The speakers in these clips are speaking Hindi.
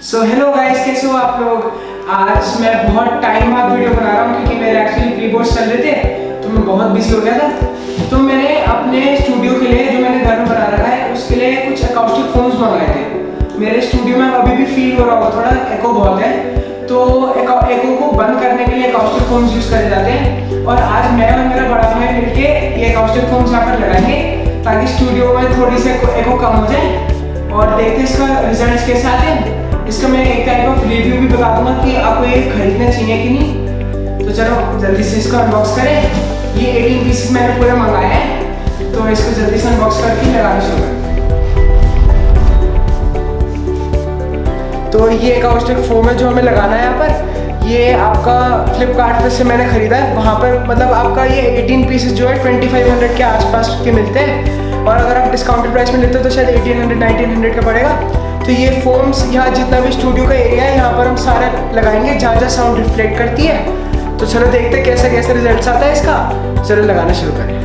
सो हेलो गाइस, कैसे हो आप लोग। आज मैं बहुत टाइम बाद वीडियो बना रहा हूँ क्योंकि मेरे एक्चुअली प्री-बोर्ड्स चल रहे थे तो मैं बहुत बिजी हो गया था। तो मैंने अपने स्टूडियो के लिए, जो मैंने घर में बना रखा है, उसके लिए कुछ अकाउस्टिक फोन्स मंगाए थे। मेरे स्टूडियो में अभी भी फील हो रहा होगा, थोड़ा एको बहुत है, तो एको को बंद करने के लिए अकाउस्टिक फोन्स यूज़ करे जाते हैं। और आज मैं और मेरा बड़ा भाई मिलके ये अकाउस्टिक फोन्स यहाँ पर लगाएंगे ताकि स्टूडियो में थोड़ी सी एको कम हो जाए। और देखते हैं इसका रिजल्ट्स कैसे आते हैं। इसका मैं एक टाइप ऑफ रिव्यू भी बता दूंगा कि आपको ये खरीदना चाहिए कि नहीं। तो चलो जल्दी से इसको अनबॉक्स करें। ये 18 पीसेस मैंने पूरे मंगाए हैं, तो इसको जल्दी से अनबॉक्स करके लगाना शुरू करें। तो ये अकाउस्टिक फोम है जो हमें लगाना है यहाँ पर। ये आपका फ्लिपकार्ट पर से मैंने खरीदा है। वहाँ पर मतलब आपका ये 18 पीसेस जो है 2500 के आसपास के मिलते हैं, और अगर आप डिस्काउंटेड प्राइस में लेते हो तो शायद 1800-1900 का पड़ेगा। तो ये फोम्स यहाँ जितना भी स्टूडियो का एरिया है यहाँ पर हम सारे लगाएंगे जहाँ जहाँ साउंड रिफ्लेक्ट करती है। तो चलो देखते हैं कैसा कैसा रिजल्ट्स आता है इसका। चलो लगाना शुरू करें।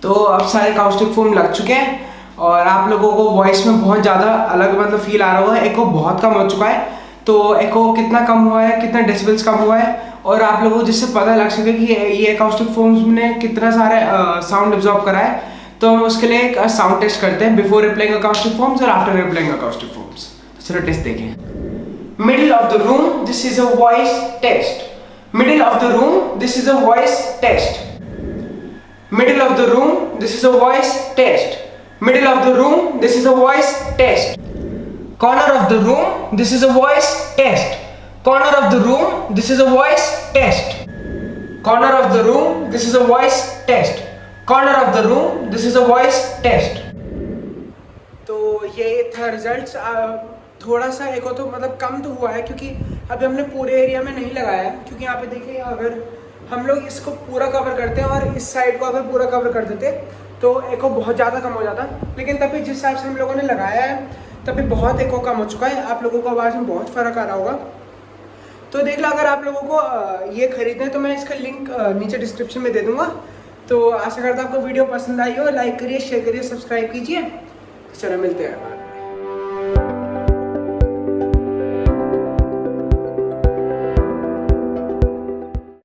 तो अब सारे अकाउस्टिक फोम लग चुके हैं और आप लोगों को वॉइस में बहुत ज़्यादा अलग मतलब फील आ रहा होगा। एको बहुत कम हो चुका है, तो एको कितना कम हुआ है, कितना डेसिबल्स कम हुआ है, और आप लोगों को जिससे पता लग सके कि ये अकाउस्टिक फोम्स ने कितना सारे साउंड एब्जॉर्ब करा है। तो हम उसके लिए एक साउंड टेस्ट करते हैं बिफोर अप्लाइंग अकाउस्टिक फोम्स और आफ्टर अप्लाइंग अकाउस्टिक फोम्स। चलो टेस्ट देखें। Middle of the room, this is a voice test. Middle of the room, this is a voice test. Middle of the room, this is a voice test. Middle of the room, this is a voice test. Corner of the room, this is a voice test. Corner of the room, this is a voice test. Corner of the room, this is a voice test. Corner of the room, this is a voice test. तो ये था रिजल्ट्स। थोड़ा सा एको तो मतलब कम तो हुआ है क्योंकि अभी हमने पूरे एरिया में नहीं लगाया है। क्योंकि यहाँ पे देखिए, अगर हम लोग इसको पूरा कवर करते हैं और इस साइड को अगर पूरा कवर कर देते तो एको बहुत ज़्यादा कम हो जाता। लेकिन तभी जिस हिसाब से हम लोगों ने लगाया है तभी बहुत एको कम हो चुका है। आप लोगों को आवाज़ में बहुत फ़र्क आ रहा होगा। तो देख लो, अगर आप लोगों को ये खरीदना है तो मैं इसका लिंक नीचे डिस्क्रिप्शन में दे दूँगा। तो आशा करता हूँ आपको वीडियो पसंद आई हो। लाइक करिए, शेयर करिए, सब्सक्राइब कीजिए। चलो मिलते हैं।